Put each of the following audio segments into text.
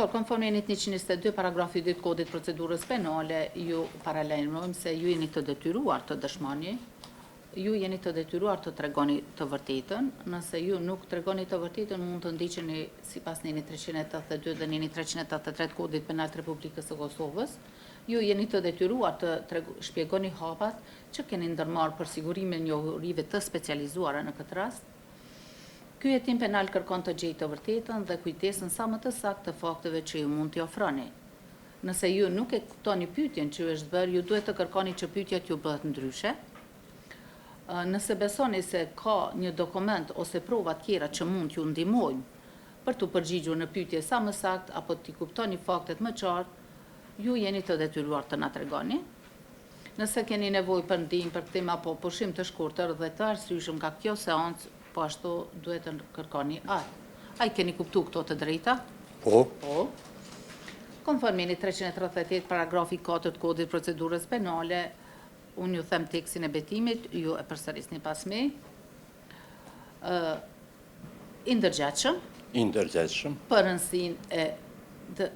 inspektor, konformenit 122 paragrafi 2 të kodit procedurës penale, ju paralajmërojmë se ju jeni të detyruar të dëshmoni, ju jeni të detyruar të tregoni të vërtetën, nëse ju nuk tregoni të vërtetën, mund të ndiqeni sipas neni 382 dhe neni 383 kodit penal të Republikës së Kosovës, ju jeni të detyruar të shpjegoni hapat që keni ndërmarrë për sigurimin e njohurive të specializuara në këtë rast. Ky hetim penal kërkon të gjejë të vërtetën dhe kujtesën sa më të saktë të fakteve që ju mund t'i ofroni. Nëse ju nuk e kuptoni pyetjen që ju është bërë, ju duhet të kërkoni që pyetjet ju bëhet ndryshe. Nëse besoni se ka një dokument ose prova tjera që mund t'ju ndihmojnë për t'u përgjigjur në pyetje sa më saktë apo t'i kuptoni faktet më qartë, ju jeni të detyruar të na tregoni. Nëse keni nevojë për ndihmë për këtë apo pushim të shkurtër dhe të arsyeshëm nga kjo seancë, po ashtu duhet të kërkoni atë. A i keni kuptu këto të drejta? Po. Po. Konformeni 338 paragrafi 4 të kodit procedurës penale, unë ju them tekstin e betimit, ju e përsërisni pas me. I ndërgjegjshëm. Për rëndësinë e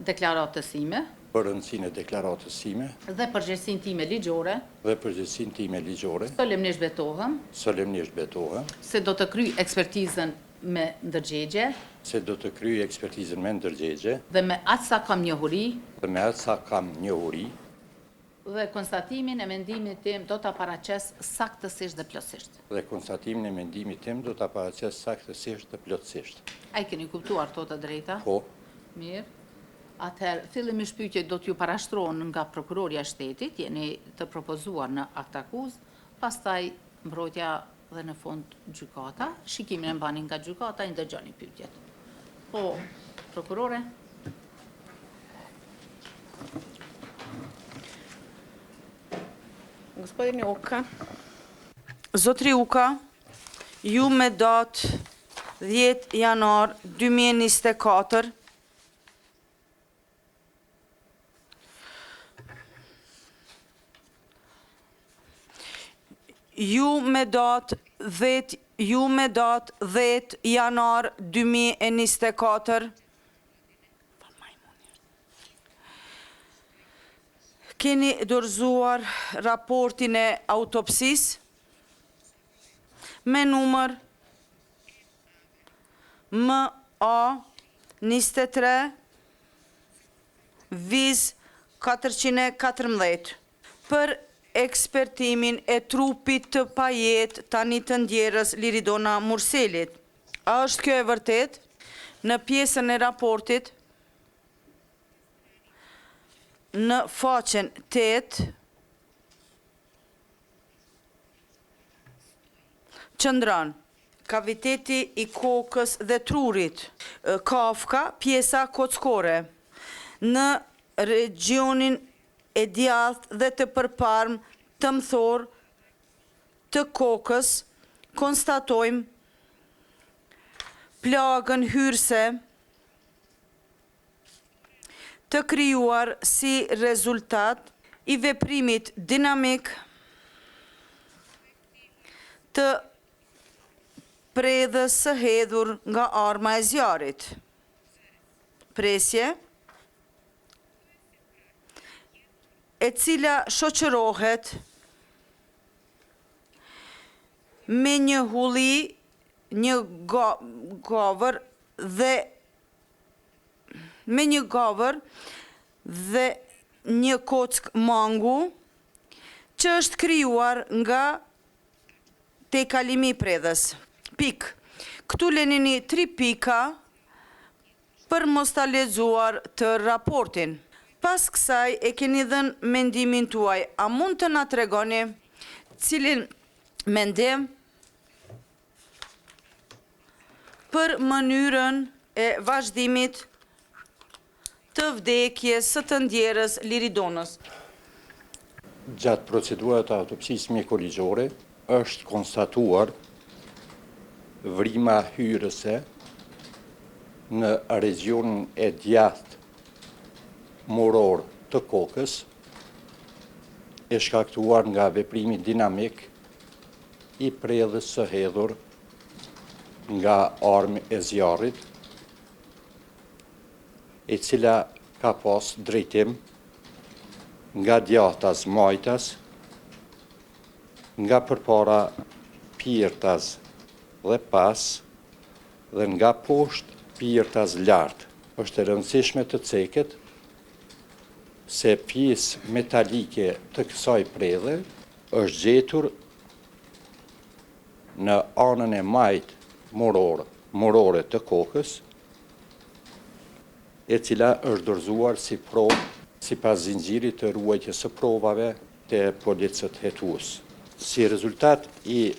deklaratës sime. Për rëndësinë e deklaratës sime. Dhe përgjegjësinë time ligjore. Solemnisht betohem. Se do të kryj ekspertizën me ndërgjegje. Dhe me atë sa kam njohuri. Dhe konstatimin e mendimit tim do ta paraqes saktësisht dhe plotësisht. A i keni kuptuar këto të drejta? Po. Mirë. Atëherë, fillimisht pyetjet do t'ju parashtrohen nga prokurorja e shtetit, jeni të propozuar në akt akuzë, pastaj mbrojtja dhe në fund gjykata, shikimin e mbani nga gjykata, i ndëgjoni pyetjet. Po, prokurore? Gospodin Uka. Zotri Uka, ju me datë 10 janar 2024, ju me datë 10 janar 2024, keni dorëzuar raportin e autopsisë me numër MA23 viz 414 për ekspertimin e trupit të pajet tani të ndjerës Liridona Murselit. A është kjo e vërtet? Në pjesën e raportit, në faqen 8, qëndron kaviteti i kokës dhe trurit, kafka, pjesa kockore, në regionin e djathtë dhe të përparm të mthor të kokës, konstatojmë plagën hyrëse të krijuar si rezultat i veprimit dinamik të predhës së hedhur nga arma e zjarit. Presje e cila shoqërohet me një hulli, një gavër dhe një kock mangu që është krijuar nga te kalimi i predhës. Pik. Këtu lenini 3 pika për mos ta lexuar të raportin. Pas kësaj e keni dhënë mendimin tuaj. A mund të na tregoni cilin mendim për mënyrën e vazhdimit të vdekjes së të ndjerës Liridonës? Gjatë procedurat të autopsisë mjekoligjore është konstatuar vrima hyrëse në regionin e djathtë moror të kokës, e shkaktuar nga veprimi dinamik i predhës së hedhur nga armë e zjarrit, e cila ka pas drejtim nga djathtas majtas, nga përpara pirtas dhe pas, dhe nga poshtë pirtas lartë. Është e rëndësishme të ceket se pjesë metalike të kësaj predhe është gjetur në anën e majtë morore të kokës, e cila është dorëzuar si provë sipas zinxhirit të ruajtjes së provave të policët hetues. Si rezultat i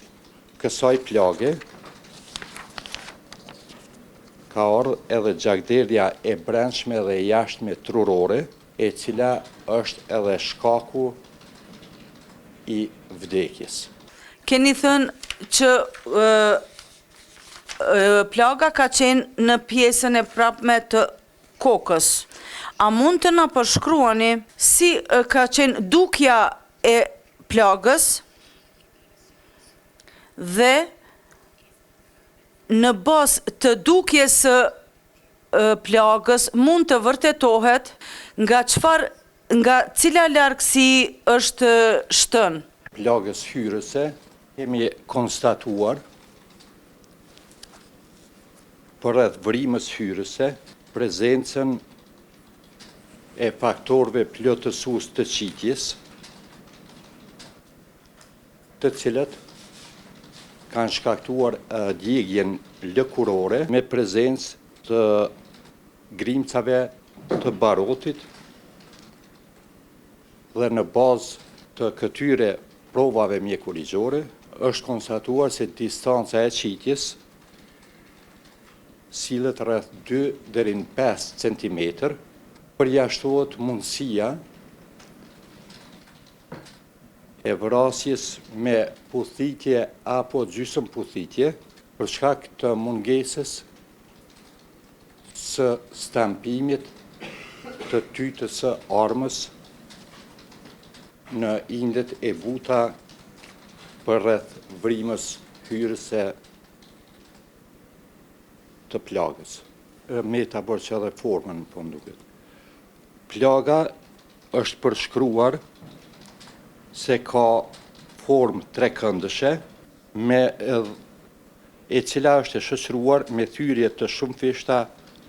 kësaj plage, ka ardhur edhe gjakderdhja e brendshme dhe e jashtme trurore, e cila është edhe shkaku i vdekjes. Keni thënë që plaga ka qenë në pjesën e prapme të kokës. A mund të na përshkruani si ka qenë dukja e plagës dhe në bazë të dukjes së plagës mund të vërtetohet nga cila largësi është shtën? Plagës hyrëse kemi konstatuar përreth vrimës hyrëse prezencën e faktorëve plotësues të qitjes, të cilët kanë shkaktuar djegjen lëkurore me prezencë të grimcave të barotit, dhe në bazë të këtyre provave mjekurigjore është konstatuar se distanca e qitjes sillet rreth 2 deri në 5 cm, përjashtohet mundësia e vrasjes me puthitje apo gjysmë puthitje për shkak të mungesës së stampimit të tytës së armës në indet e buta përreth vrimës hyrëse të plagës. Me ta bërë që edhe formën po nduket. Plaga është përshkruar se ka formë trekëndëshe e cila është e shoqëruar me thyrje të shumë fishta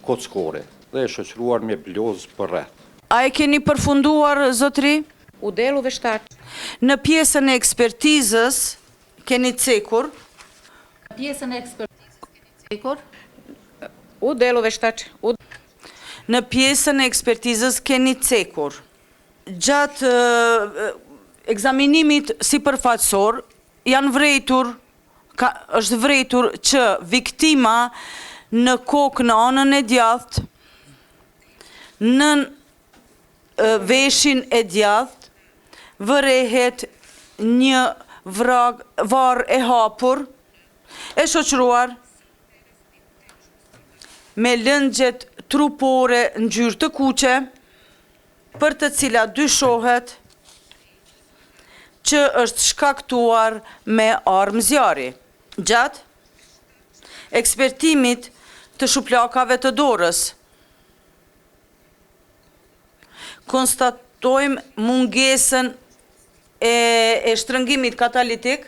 kockore dhe e shoqëruar me blozë përreth. A e keni përfunduar, zotri? U delu veshtar. Në pjesën e ekspertizës keni cekur? Pjesën e ekspertizës keni cekur? U delu veshtar. Në pjesën e ekspertizës keni cekur. Gjatë ekzaminimit sipërfaqësor janë vrejtur, është vrejtur që viktima në kokë në anën e djathtë, në veshin e djathtë, vërehet një varë e hapur, e shoqëruar me lëngjet trupore në ngjyrë të kuqe, për të cilat dyshohet që është shkaktuar me armë zjarri. Gjatë ekspertimit të shuplakave të dorës, konstatojmë mungesën e shtrëngimit katalitik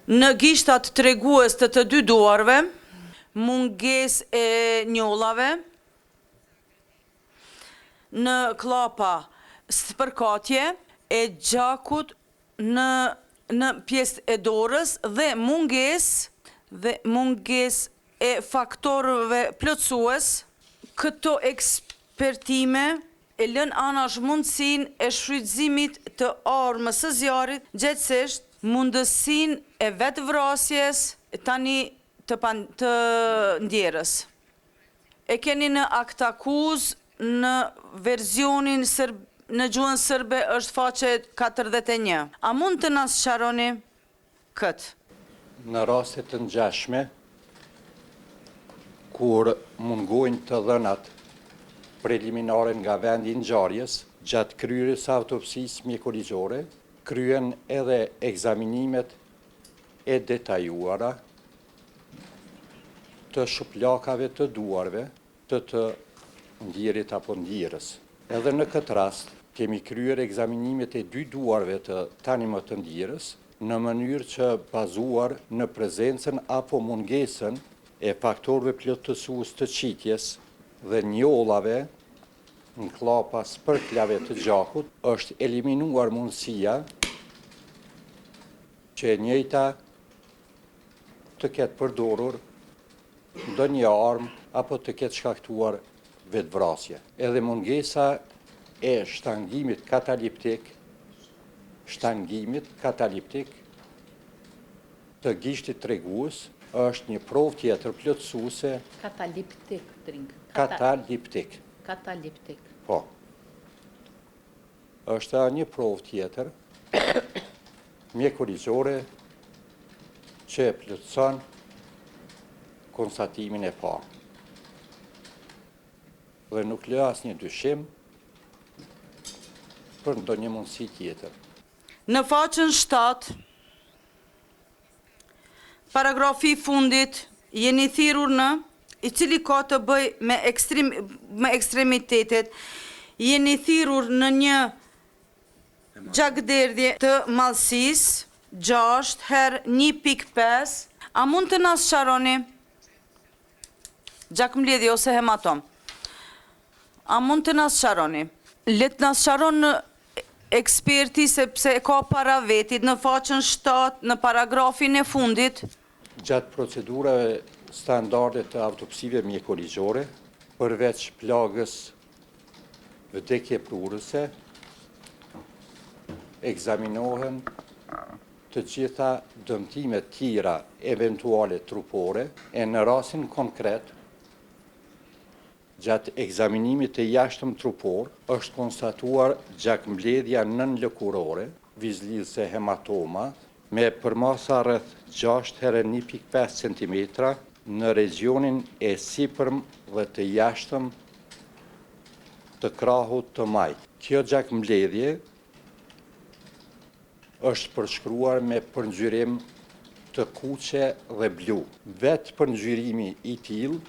në gishtat tregues të dy duarve, mungesë e njollave, në klapa spërkatje e gjakut në pjesë e dorës dhe mungesë e faktorëve plotësues. Këto ekspertime e lën anash mundësinë e shfrytëzimit të armës së zjarrit, gjithsesi mundësinë e vetvrasjes tani të ndjerës. E keni në akt akuzë në verzionin në gjuhën serbe është faqe 41. A mund të na sqaroni këtë? Në raste të ngjashme, kur mungojnë të dhënat preliminare nga vendi i ngjarjes, gjatë kryerjes së autopsisë mjekurigjore, kryen edhe ekzaminimet e detajuara të shuplakave të duarve të ndjerit apo ndjerës. Edhe në këtë rast, kemi kryer ekzaminimet e 2 duarve të tani më të ndjerës, në mënyrë që bazuar në prezencën apo mungesën e faktorëve plotësues të qitjes dhe njollave në klapas për klave të gjakut, është eliminuar mundësia që e njëjta të ketë përdorur ndonjë armë apo të ketë shkaktuar vetvrasje. Edhe mungesa e shtangimit kataliptik të gishtit tregues është një provë tjetër plotësuese. Kataliptik. Po. Është një provë tjetër mjekurigjore që plotëson konstatimin e parë. Dhe nuk lë asnjë dyshim për ndonjë mundësi tjetër. Në faqen 7, paragrafi i fundit, jeni thirrur në i cili ka të bëj me ekstremitetet, jeni thirrur në një gjakderdhje të mallësisë 6/1.5. A mund të na sqaroni gjakmbledhje ose hematom? A mund të na sqaroni? Le të na sqaron në eksperti sepse e ka para vetit në faqen 7 në paragrafin e fundit. Gjatë procedurave standarde të autopsive mjekurigjore, përveç plagës vdekje prurëse, ekzaminohen të gjitha dëmtimet tjera eventuale trupore e në rastin konkret, gjatë ekzaminimit të jashtëm trupor, është konstatuar gjakmbledhja nënlëkurore, vizlidhse hematoma, me përmasa rreth 6/1.5 cm në regionin e sipërm dhe të jashtëm të krahut të majt. Kjo gjakmbledhje është përshkruar me përngjyrim të kuqe dhe blu. Vetë përngjyrimi i tillë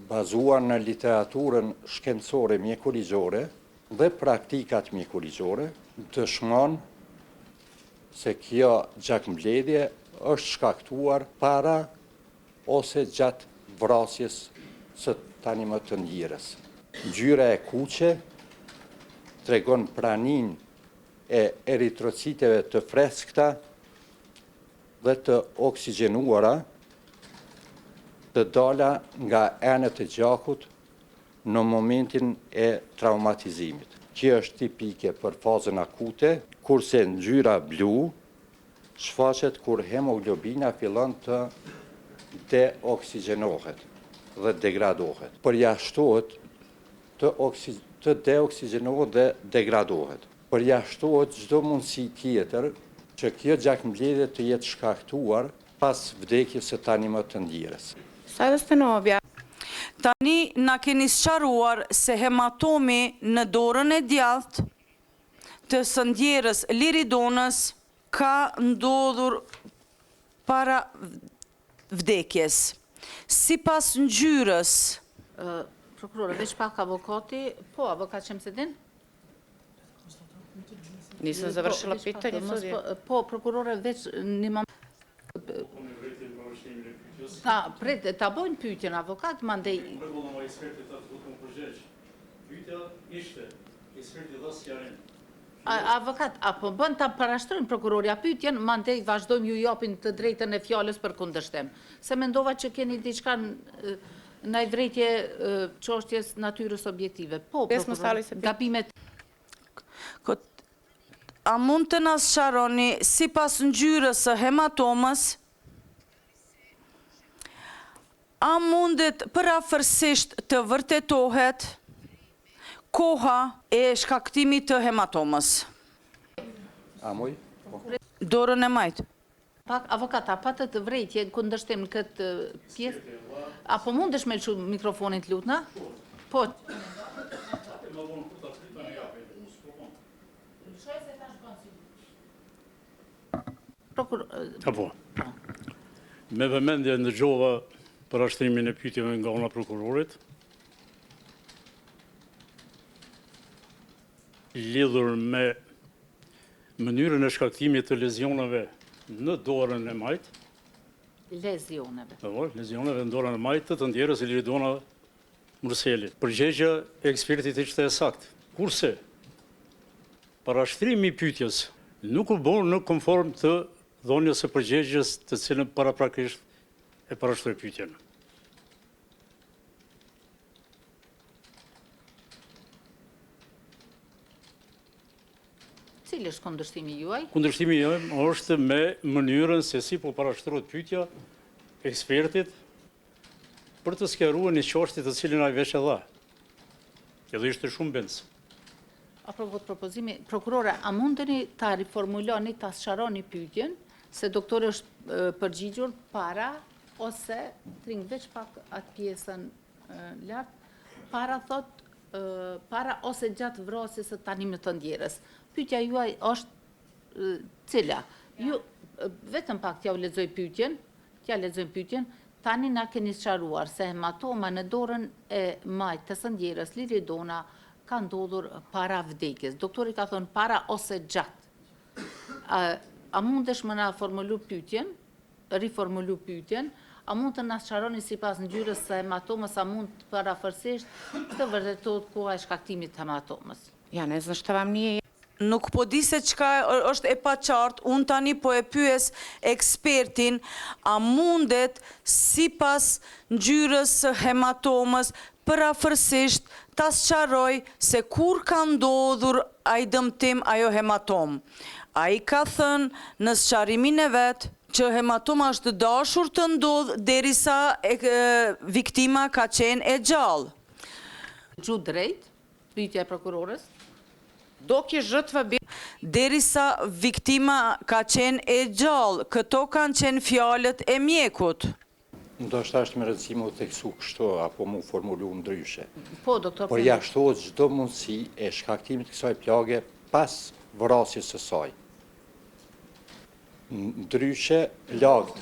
bazuar në literaturën shkencore mjekurigjore dhe praktikat mjekurigjore, dëshmon se kjo gjakmbledhje është shkaktuar para ose gjatë vrasjes së tani më të ndjerës. Ngjyra e kuqe tregon praninë e eritrociteve të freskëta dhe të oksigjenuara të dala nga enët e gjakut në momentin e traumatizimit. Kjo është tipike për fazën akute, kurse ngjyra blu shfaqet kur hemoglobina fillon të deoksigenohet dhe degradohet. Përjashtohet të deoksigenohet dhe degradohet. Përjashtohet çdo mundësi tjetër që kjo gjakmbledhje të jetë shkaktuar pas vdekjes së tani më të ndjerës. Sada stanovja. Tani na keni sqaruar se hematomi në dorën e djathtë të së ndjerës Liridonës ka ndodhur para vdekjes. Sipas ngjyrës, Prokurore, veç pak avokati, po, avokat Shemsedin? Nisam završila pitanje, sudija. Po, prokurore, veç një moment... Ta bojnë pyetjen avokat, mandej... Rregullon eksperti ta do të më përgjigj. Pyetja ishte, eksperti dha sqarim. Avokat, apo bën ta parashtrojnë prokurorja pyetjen, mandej vazhdojmë ju japin të drejtën e fjalës për kundërshtim. Se mendova që keni diçka në drejtje çështjes natyrës objektive. Po, prokuror, gabimet... A mund të na sqaroni sipas ngjyrës së hematomës, a mundet përafërsisht të vërtetohet koha e shkaktimit të hematomës? A muj? Dorën e majt. Pak, avokata, patët vrejtje në kundërshtim në këtë pjesë? Apo mundesh me lëshu mikrofonit lutna? Po. Me vëmendje ndëgjova për ashtrimin e pyetjeve nga ana prokurorit, lidhur me mënyrën e shkaktimit të lezioneve në dorën e majtë, lezioneve në dorën e majtë të ndjerës Liridona Murselit. Përgjegjja e ekspertit ishte e saktë. Kurse, parashtrimi i pyetjes nuk u bën në konform të dhënies së përgjigjes të cilën paraprakisht e parashtroi pyetjen. Cili është kundërshtimi juaj? Kundërshtimi jam është me mënyrën se si po parashtrohet pyetja ekspertit për të sqaruar një çështje të cilën ai veç e dha. Edhe ishte shumë bens. Apropo të propozimi, prokurore, a mundeni ta riformuloni, ta sqaroni pyetjen, se doktori është përgjigjur para, ose tring veç pak atë pjesën lart, para ose gjatë vrasjes së tanimit të ndjerës. Pyetja juaj është cila? Ju vetëm pak t'ja u lexoj pyetjen, tani na keni sqaruar se hematoma në dorën e majtë të së ndjerës Liridona ka ndodhur para vdekjes. Doktori ka thonë para ose gjatë. A mundesh më na riformulu pyetjen, a mund të na sqaroni sipas ngjyrës së hematomës, a mund parafërsisht të vërtetohet koha e shkaktimit të hematomës? Ja ne znështëvam nije. Nuk po di se çka është e paqartë, unë tani po e pyes ekspertin, a mundet sipas ngjyrës së hematomës parafërsisht ta sqaroj se kur ka ndodhur ai dëmtim, ajo hematom. Ai ka thënë në sqarimin e vet që hematoma është dashur të ndodhë derisa viktima ka qenë e gjallë. Gju drejt, pyetja e prokurores. Dok je žrtva bila... Derisa viktima ka qenë e gjallë, këto kanë qenë fjalët e mjekut. Ndoshta është me rëndësi më theksu kështu, apo mu formulu ndryshe. Po, doktor. Por jashtohet çdo mundësi e shkaktimit të kësaj plage pas vrasjes së saj. Ndryshe plagët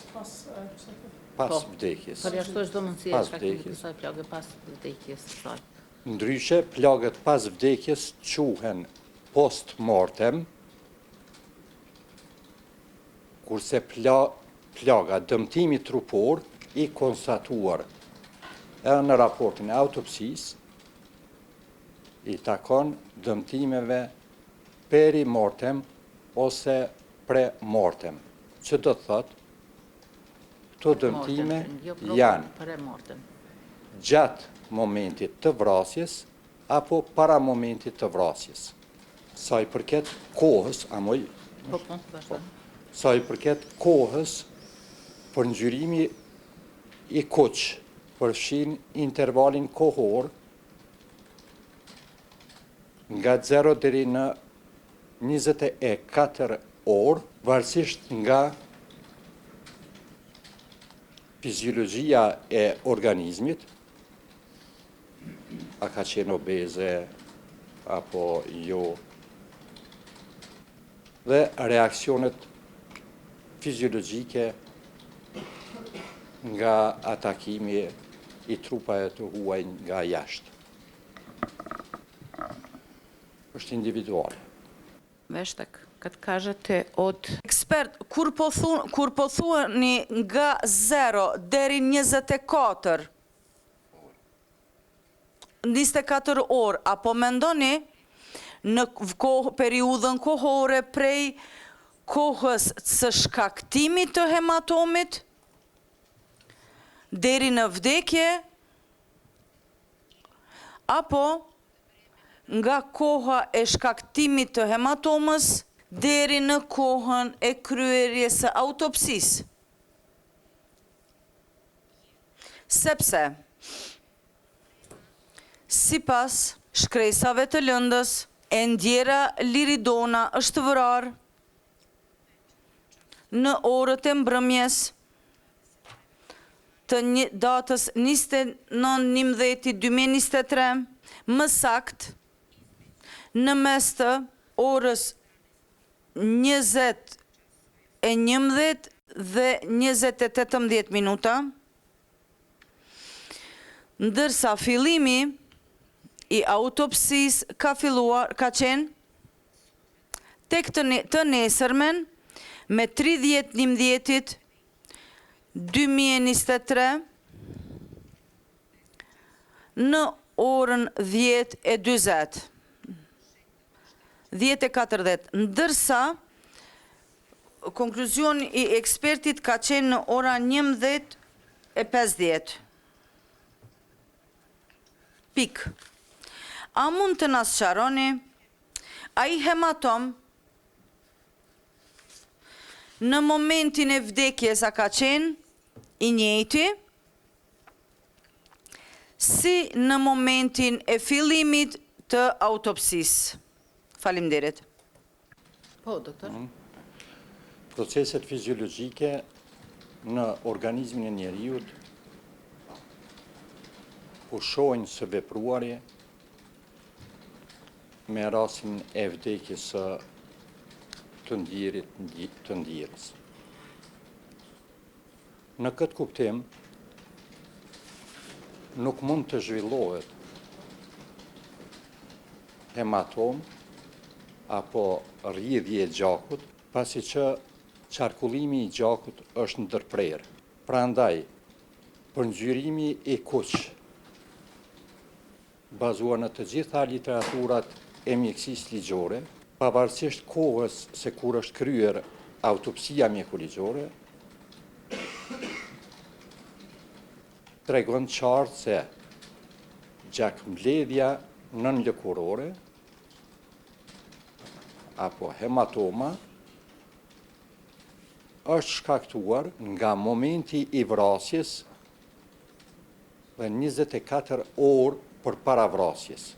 pas vdekjes. Por jashtohet çdo mundësi e shkaktimit të kësaj plage pas vdekjes së saj. Ndryshe plagët pas vdekjes quhen post mortem, kurse plaga dëmtimi trupor i konstatuar edhe në raportin e autopsisë i takon dëmtimeve peri mortem ose pre mortem. Që do të thotë, këto dëmtime janë gjatë momentit të vrasjes apo para momentit të vrasjes. Sa i përket kohës, sa i përket kohës, për ngjyrimi i kuq përfshin intervalin kohor nga 0 deri në 24 orë, varësisht nga fiziologjia e organizmit, a ka qenë obeze apo jo, dhe reaksionet fiziologjike nga atakimi i trupave të huaj nga jashtë. Është individual. Veshtek, kad kažete od... Ekspert, kur po thuani nga 0 deri 24 orë, apo mendoni në periudhën kohore prej kohës së shkaktimit të hematomit deri në vdekje, apo nga koha e shkaktimit të hematomës deri në kohën e kryerjes së autopsisë. Sepse sipas shkresave të lëndës, e ndjera Liridona është vrarë në orët e mbrëmjes të datës 29/11/2023, më saktë në mes të orës 20:11 9:18 minuta, ndërsa fillimi i autopsisë ka qenë tek të nesërmen me 30/11/2023 në orën 10:40, 10:40, ndërsa konkluzioni i ekspertit ka qenë në ora 11:50. Pik. A mund të na sqaroni, ai hematom në momentin e vdekjes a ka qenë i njëjti si në momentin e fillimit të autopsisë? Faleminderit. Po, doktor. Proceset fiziologjike në organizmin e njeriut pushojnë së vepruarje me rastin e vdekjes së të ndjerës. Në këtë kuptim, nuk mund të zhvillohet hematom apo rrjedhje e gjakut, pasi që qarkullimi i gjakut është ndërprerë. Prandaj, përngjyrimi i kuq, bazuar në të gjitha literaturat e mjekësisë ligjore, pavarësisht kohës se kur është kryer autopsia mjekoligjore, tregon qartë se gjakmbledhja nënlëkurore apo hematoma është shkaktuar nga momenti i vrasjes dhe 24 orë përpara vrasjes.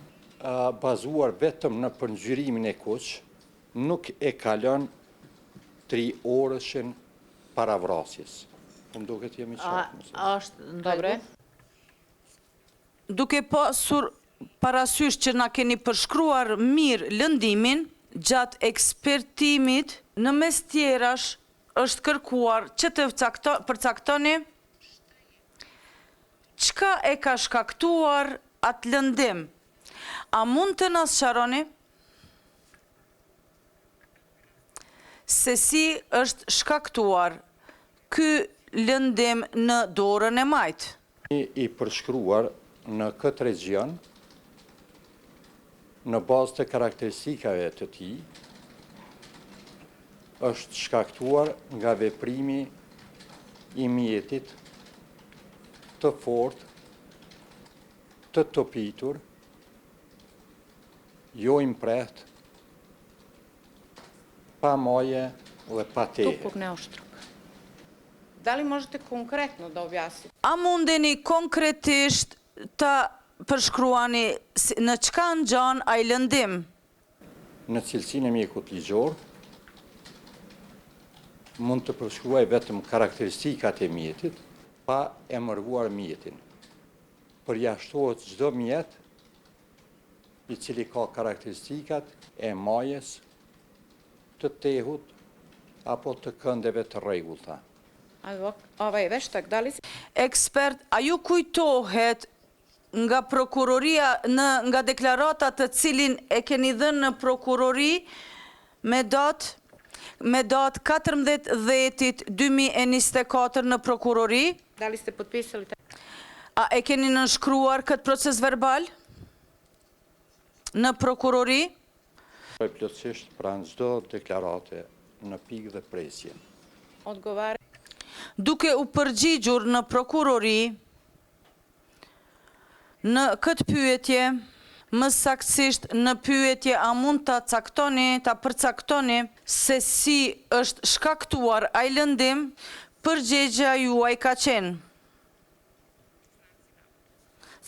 Bazuar vetëm në përngjyrimin e kuq, nuk e kalon 3 orëshin para vrasjes. Më duket jemi qartë. Është ndërre? Duke pasur parasysh që na keni përshkruar mirë lëndimin, gjatë ekspertimit në mes tjerash është kërkuar që të përcaktoni çka e ka shkaktuar atë lëndim. A mund të na sqaroni se si është shkaktuar ky lëndim në dorën e majtë? I përshkruar në këtë region, në bazë të karakteristikave të tij, është shkaktuar nga veprimi i mjetit të fortë, të topitur, jo impreht, pa moje dhe pa tehe. Tupuk ne oštruk. Da li možete konkretno da objasnite? A mundeni konkretisht të përshkruani në çka ngjan ai lëndim? Në cilësinë e mjekut ligjor, mund të përshkruaj vetëm karakteristikat e mjetit, pa emërvuar mjetin. Përjashtohet çdo mjet i cili ka karakteristikat e majës, të tehut apo të këndeve të rregullta. Veštak, da li... Ekspert, a ju kujtohet nga prokuroria, nga deklarata të cilin e keni dhënë në prokurori me datë 14/10/2024 në prokurori? Da li ste potpisali... A e keni nënshkruar këtë proces verbal në prokurori? Plotësisht pranë çdo deklarate në pikë dhe presje. Odgovara... Duke u përgjigjur në prokurori në këtë pyetje, më saktësisht në pyetje a mund ta përcaktoni se si është shkaktuar ai lëndim, përgjigjja juaj ka qenë: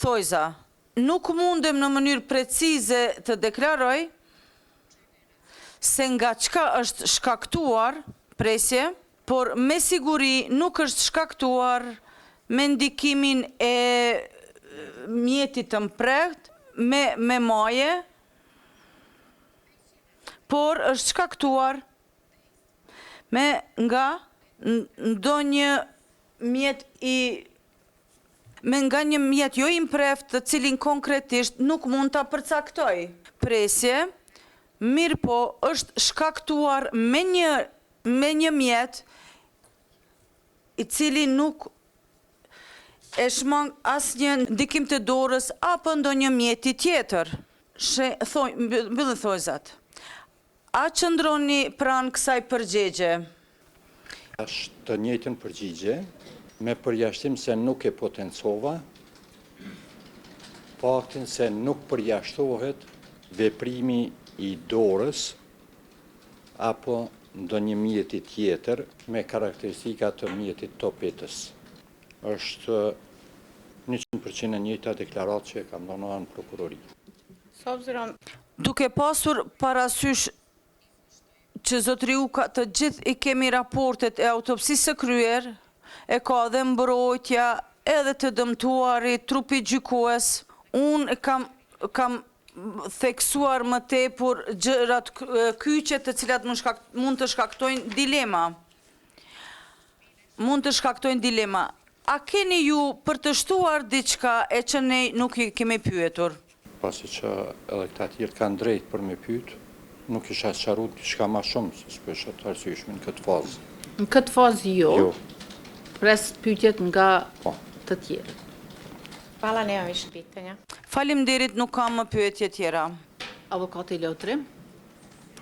thojza, nuk mundem në mënyrë precize të deklaroj se nga çka është shkaktuar presje, por me siguri nuk është shkaktuar me ndikimin e mjetit të mprehtë, me maje, por është shkaktuar nga ndonjë mjet nga një mjet jo impreft të cilin konkretisht nuk mund ta përcaktoj. Presje, mirë po është shkaktuar me një mjet i cili nuk e shmang asnjë ndikim të dorës apo ndonjë mjeti tjetër. Mbyllë thojzat. A qëndroni pranë kësaj përgjigje? Është të njëjtën përgjigje, me përjashtim se nuk e potencova, faktin se nuk përjashtohet veprimi i dorës apo ndonjë mjeti tjetër me karakteristika të mjetit topetës. Është 100% e njëjta deklaratë që e kam dhënë në prokurori. S obzirom, Duke pasur parasysh që zotëriu ka të gjithë i kemi raportet e autopsisë së kryer, e ka dhe mbrojtja edhe të dëmtuarit, trupi gjykues, unë kam theksuar më tepur gjërat kyçe të cilat mund të shkaktojnë dilema. A keni ju përtështuar diçka e që ne nuk i kemi pyetur? Pasi që edhe këta tjerë kanë drejt për me pyet, nuk isha sqaruar diçka më shumë, se s'po isha të arsyeshme në këtë fazë. Në këtë fazë jo. Pres pyetjet nga Po. të tjerë. hvala, nema više pitanja. Faleminderit, nuk kam më pyetje tjera. Avokati Lotrim,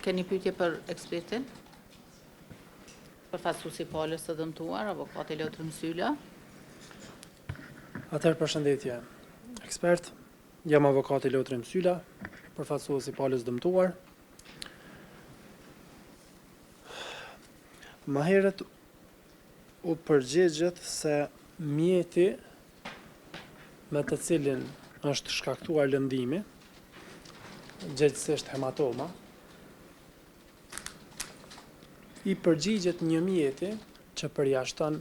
keni pyetje për ekspertin? Përfaqësuesi i palës së dëmtuar, avokati Lotrim Syla. Atëherë përshëndetje. Ekspert, jam avokati Lotrim Syla, përfaqësuesi i palës dëmtuar. Më herët u përgjigjet se mjeti me të cilin është shkaktuar lëndimi, gjithsesi hematoma, i përgjigjet një mjeti që përjashton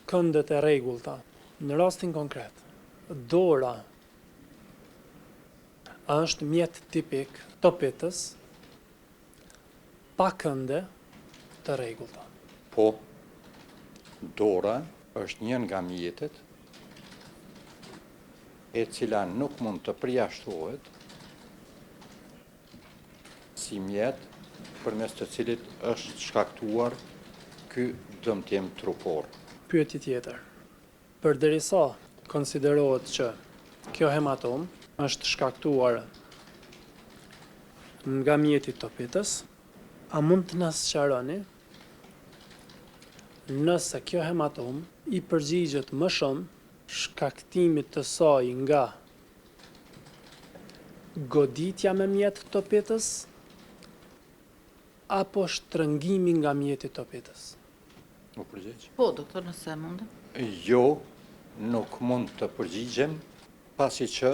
këndet e rregullta. Në rastin konkret, dora është mjet tipik topetës pa kënde të rregullta. Po, dora është një nga mjetet e cila nuk mund të përjashtohet si mjet përmes të cilit është shkaktuar ky dëmtim trupor. Pyetje tjetër. Përderisa konsiderohet që kjo hematom është shkaktuar nga mjeti topetës, a mund të na sqaroni nëse kjo hematom i përgjigjet më shumë shkaktimit të saj nga goditja me mjet topetës apo shtrëngimi nga mjeti topetës? Më përgjigj? Po, doktor, nëse mundem. Jo, nuk mund të përgjigjem, pasi që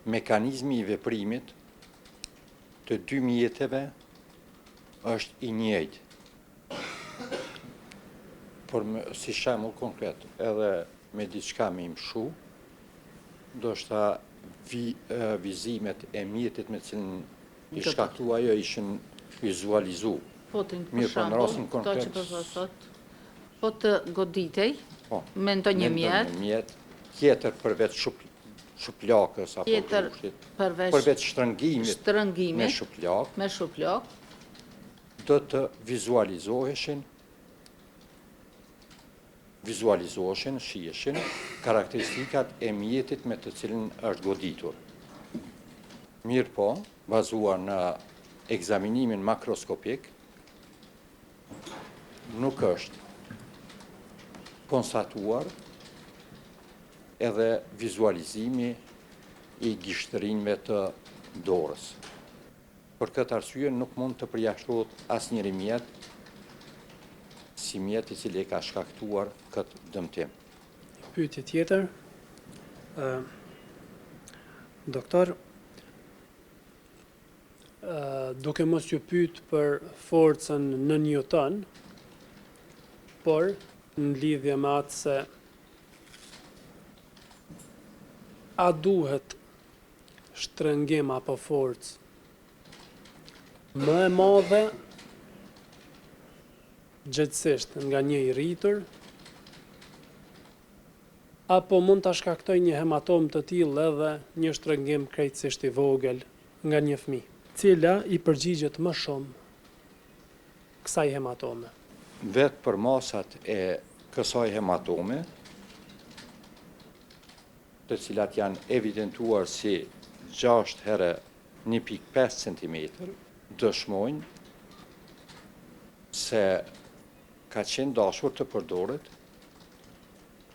mekanizmi i veprimit të dy mjeteve është i njëjtë. Por si shembull konkret, edhe me diçka me imshu, ndoshta vizimet e mjetit me cilin i shkaktua ajo ishin vizualizu. Po, të Mirë, po, në rastin konkret, po të goditej, po, me ndonjë mjet, mjet tjetër përveç shuplakës apo tjetër grushtit, përveç shtrëngimit me shtrëngimit shuplak, me shuplak, do të vizualizoheshin, shijeshin karakteristikat e mjetit me të cilin është goditur. Mirë po, bazuar në ekzaminimin makroskopik, nuk është konstatuar edhe vizualizimi i gishtërinjve të dorës. Për këtë arsye nuk mund të përjashtohet asnjëri mjet si mjet i cili ka shkaktuar këtë dëmtim. Pyetje tjetër. Doktor, duke mos ju pyet për forcën në Newton, por në lidhje me atë se a duhet shtrëngim apo forcë më e madhe gjithsesht nga një i rritur, apo mund ta shkaktoj një hematom të tillë edhe një shtrëngim krejtësisht i vogël nga një fëmijë, cila i përgjigjet më shumë kësaj hematome. Vetë për masat e kësaj hematome, të cilat janë evidentuar si 6 herë 1.5 cm, dëshmojnë se ka qenë dashur të përdoret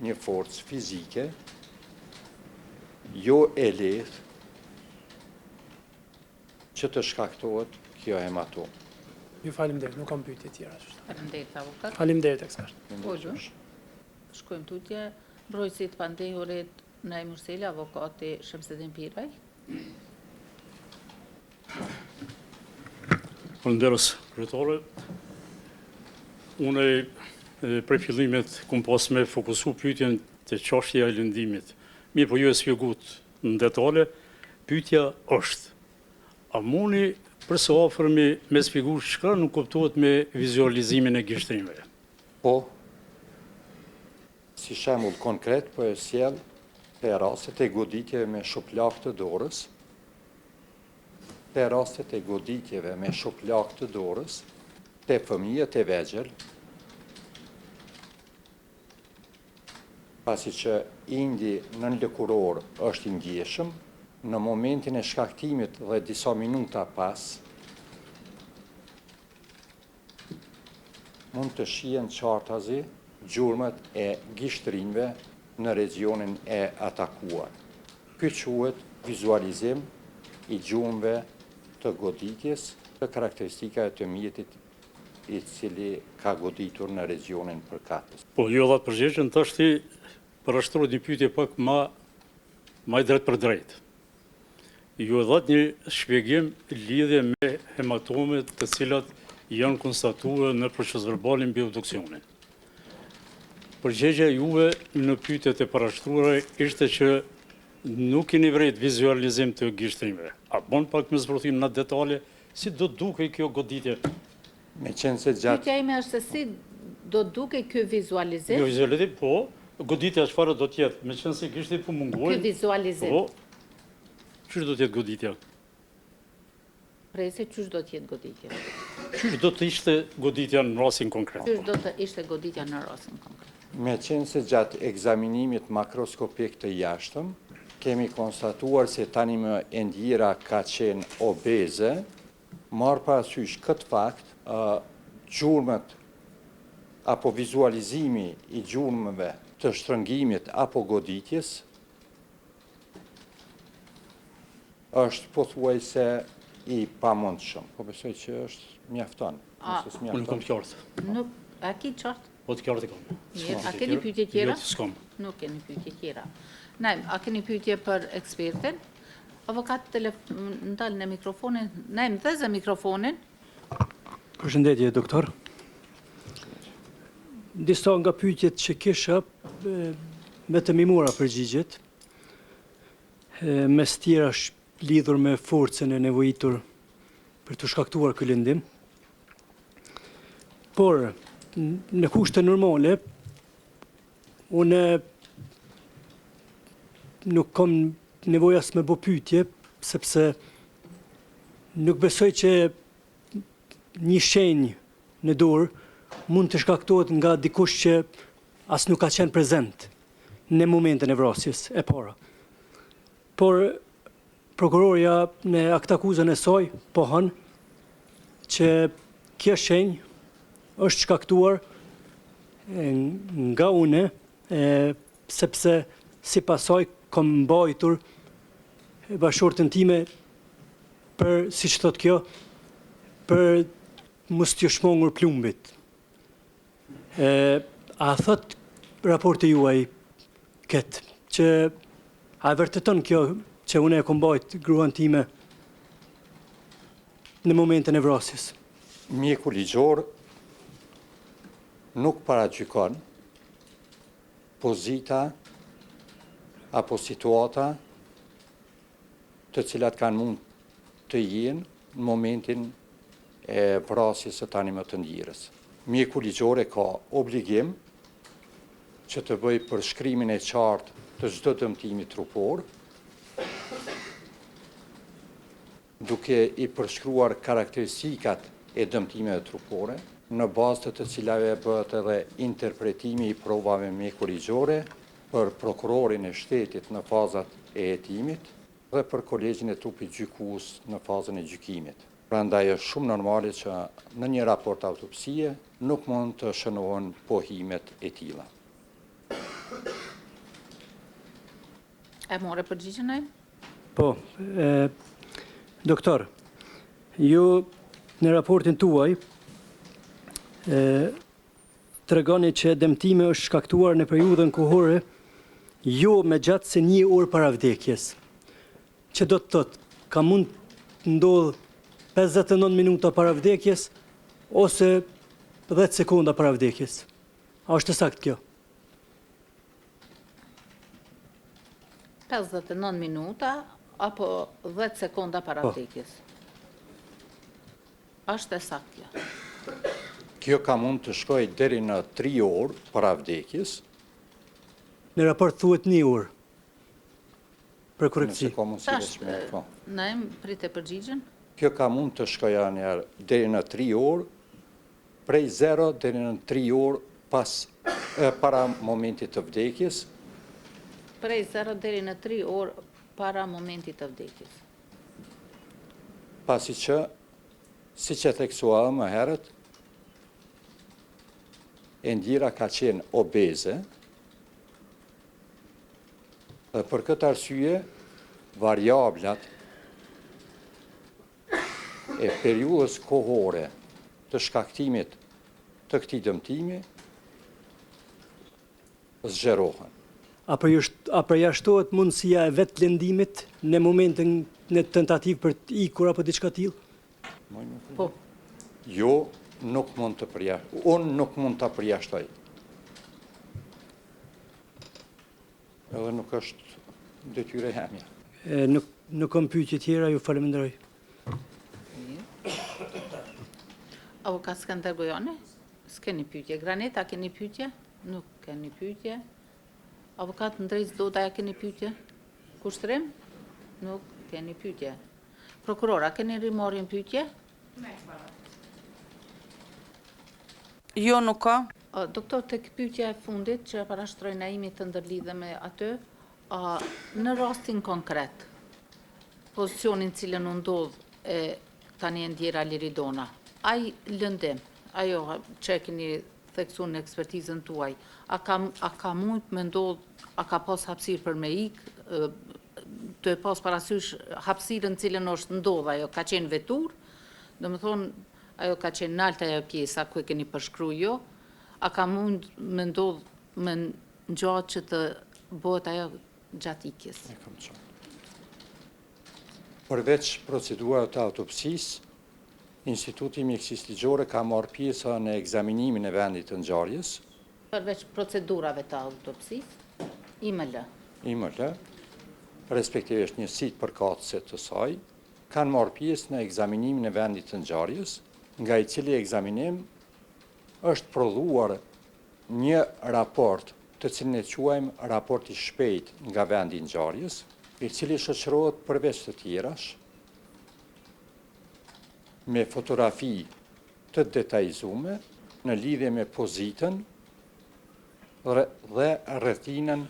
një forcë fizike jo e lehtë që të shkaktohet kjo hematom. Ju faleminderit, nuk kam pyetje tjera. Faleminderit, avokat. Faleminderit ekspert. Olu. Shkojmë tutje. Mbrojtësi të pandehurit Naim Murseli, avokati Shamsedin Piraj. Falënderës, kryetare. Unë prej fillimit kum pas me fokusu pyetjen te çështja e lëndimit. Mirë, po ju e shpjegut në detale, pyetja është: a mundi për së afërmi me shpjegu çka nuk kuptohet me vizualizimin e gishtrimeve? Po, si shembull konkret, po e sjell te rastet e goditjeve me shoplak të dorës, te rastet e goditjeve me shoplak të dorës, te fëmijët e vegjël, pasi që indi nënlëkuror është i ndjeshëm, në momentin e shkaktimit dhe disa minuta pas, mund të shihen qartazi gjurmët e gishtrinjve në regionin e atakuar. Ky quhet vizualizim i gjurmëve të goditjes të karakteristikave të mjetit i cili ka goditur në regionin përkatës. Po, ju dha përgjigjen tash ti përshtrohet një pyetje pak më drejt për drejt. Ju e dhat një shpjegim lidhje me hematomet të cilat janë konstatuar në proces verbalin mbi obduksionin. Përgjigja juve në pyetjet e parashtruara ishte që nuk keni vërejt vizualizim të gishtrimeve. A bon pak më zbërthim në detale si do të duke kjo goditje? Me qenë se gjatë Pyetja ime është se si do të duke ky vizualizim? Jo vizualizim, po, goditja çfarë do të jetë, me qenë se gishti po mungojnë. Ky vizualizim. Po, çfarë do të jetë goditja? Prej se qysh do të jetë goditja? Çfarë do të ishte goditja në rastin konkret? Qysh do të ishte goditja në rastin konkret? Me qenë se gjatë ekzaminimit makroskopik të jashtëm, kemi konstatuar se tani më e ndjera ka qenë obeze, marrë parasysh këtë fakt, gjurmët apo vizualizimi i gjurmëve të shtrëngimit apo goditjes është pothuajse i pamundshëm. Po besoj që është mjafton. Nëse Unë nuk kam qartë. Nuk, a ki qartë? Po të qartë kam. Mirë, a keni pyetje tjera? Jo, s'kam. Nuk keni pyetje tjera. Naim, a keni pyetje për ekspertin? Avokat, ndalë në mikrofonin. Naim, dheze mikrofonin. Përshëndetje, doktor. Disa nga pyetjet që kisha, vetëm i mora përgjigjet, mes tjera lidhur me forcën e nevojitur për të shkaktuar ky lëndim. Por, në kushte normale, unë nuk kam nevojë as me bë pyetje, sepse nuk besoj që një shenjë në dorë mund të shkaktohet nga dikush që as nuk ka qenë prezent në momentin e vrasjes e para. Por prokuroria në aktakuzën e saj pohon që kjo shenjë është shkaktuar nga une, sepse si pasaj kam mbajtur bashkëshortën time për, si që thot kjo, për mos t'ju shmongur plumbit. A thot raporti juaj këtë, që a vërteton kjo që une e kam mbajt gruan time në momentin e vrasjes? Mjeku ligjor nuk paragjykon pozita apo situata të cilat kanë mund të jenë në momentin e vrasjes së tani më të ndjirës. mjeku ligjore ka obligim që të bëj përshkrimin e qartë të çdo dëmtimi trupor, duke i përshkruar karakteristikat e dëmtimeve trupore, në bazë të cilave bëhet edhe interpretimi i provave mjekurigjore për prokurorin e shtetit në fazat e hetimit dhe për kolegjin e trupit gjykues në fazën e gjykimit. Prandaj është shumë normale që në një raport autopsie nuk mund të shënohen pohimet e tilla. E more përgjigjen ai? Po, doktor, ju në raportin tuaj tregoni që dëmtimi është shkaktuar në periudhën kohore jo me gjatë se 1 orë para vdekjes. Që do të thotë, ka mund të ndodhë 59 minuta para vdekjes ose 10 sekonda para vdekjes. A është saktë kjo? 59 minuta apo 10 sekonda para vdekjes. Është e saktë kjo. Kjo ka mund të shkoj deri në 3 orë para vdekjes. Në raport thuhet 1 orë. Për korrektësi. Nëse ka mundësi Tash, resme, po. Naim, pritë përgjigjen. Kjo ka mund të shkojë njerë deri në 3 orë, prej 0 deri në 3 orë para momentit të vdekjes. Prej 0 deri në 3 orë para momentit të vdekjes. Pasi që, si që theksuar më herët, Endira ka qenë obeze, dhe për këtë arsye, variablat e periudhës kohore të shkaktimit të këtij dëmtimi zgjerohen. A përjashtohet mundësia e vetë lëndimit në momentin në tentativë për të ikur apo diçka tillë? Po. Jo, nuk mund të përjashtoj. Unë nuk mund të përjashtoj. Edhe nuk është detyre hemja. Nuk kam pyetje tjera, ju falenderoj. Avokat Skënder Gojani? S'keni pyetje. Graneta, keni pyetje? Nuk keni pyetje. Avokat Ndrejc Doda, keni pyetje? Kushtrim? Nuk keni pyetje. Prokurora, keni rimorjen pyetje? Jo, nuk ka. Doktor, tek pyetja e fundit që parashtroi Naimi të ndërlidhe me atë, në rastin konkret, pozicionin cilën u ndodh tani Endjera Liridona, ai lëndim, ajo që keni theksuar në ekspertizën tuaj, a ka mund me ndodh, a ka pas hapësirë për me ikë, të pas parasysh hapësirën cilën është ndodh, ajo ka qenë vetur, domethënë ajo ka qenë nalt ajo pjesa ku e keni përshkruar jo, a ka mund me ndodh me ngjatë që të bëhet ajo gjatë ikjes? E kam qenë. Përveç procedurave të autopsisë, Instituti i Mjekësisë Ligjore ka marrë pjesë në ekzaminimin e vendit të ngjarjes. Përveç procedurave të autopsisë, IML, respektivisht njësitë përkatëse të saj, kanë marrë pjesë në ekzaminimin e vendit të ngjarjes, nga i cili ekzaminim është prodhuar një raport të cilin e quajmë raport i shpejt nga vendi i ngjarjes, i cili shoqërohet përveç të tjerash me fotografi të detajzume në lidhje me pozitën dhe rrethinën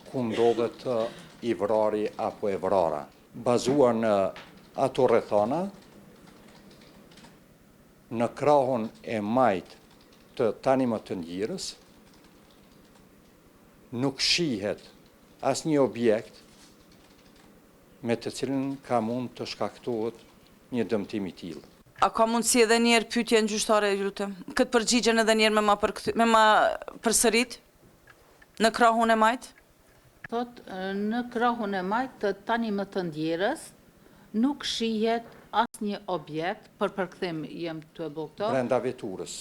ku ndodhet i vrari apo e vrara. Bazuar në ato rrethana, në krahun e majt të tani më të ndjirës, nuk shihet asnjë objekt me të cilin ka mund të shkaktohet një dëmtim i tillë. A ka mundësi edhe njerë pyetje në gjyqtare, ju lutem? Këtë përgjigjen edhe njerë me ma përsërit në krahun e majt? Thot, në krahun e majt të tani më të ndjerës, nuk shihet asnjë objekt, për përkthim jem të e bëu këto. Brenda veturës.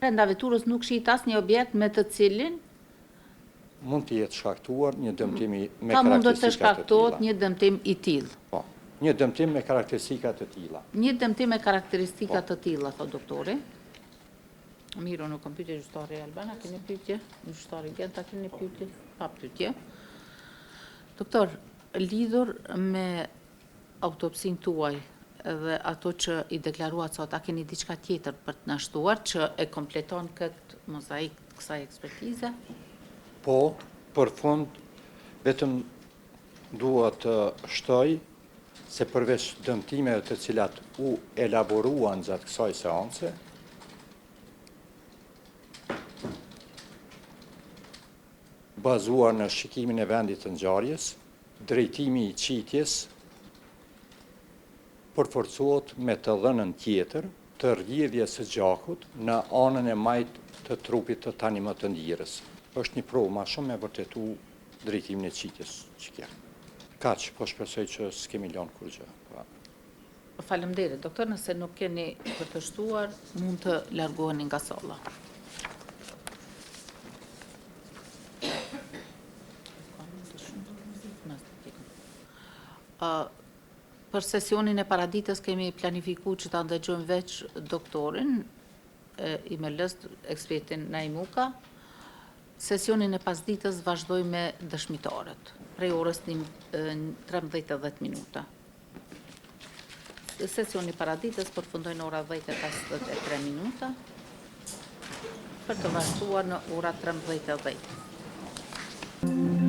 Brenda veturës nuk shihet asnjë objekt me të cilin mund të jetë shkaktuar një dëmtim me ka mundë të karakteristika të shkaktohet tilla. një dëmtim i tillë. Po. Një dëmtim me karakteristika të tilla. Një dëmtim me karakteristika të tilla, thot doktori. Mirë, nuk kam pyetje gjyqtari Albana, keni pyetje? Gjyqtari Genta, keni pyetje? Pa pyetje. Doktor, lidhur me autopsin tuaj dhe ato që i deklaruat sot, a keni diçka tjetër për të na shtuar që e kompleton këtë mozaik kësaj ekspertize? Po, për fund, vetëm dua të shtoj se përveç dëmtimeve të cilat u elaboruan gjatë kësaj seance, bazuar në shikimin e vendit të ngjarjes, drejtimi i qitjes përforcohet me të dhënën tjetër të rrjedhjes së gjakut në anën e majt të trupit të tani më të ndjerës. Është një provë ma shumë me vërtetu drejtimin e qitjes që kja. Kaq, po shpresoj që s'kemi lënë kur gjë. Faleminderit, doktor, nëse nuk keni për të shtuar, mund të largoheni nga salla. Për sesionin e paraditës kemi planifikuar që ta ndëgjojmë veç doktorin, i me lëst ekspertin Naimuka. Sesionin e pasditës vazhdoj me dëshmitarët, prej orës 13:10 minuta. Sesioni paraditës përfundoj në ora 10:53 minuta, për të vazhduar në ora 13:10.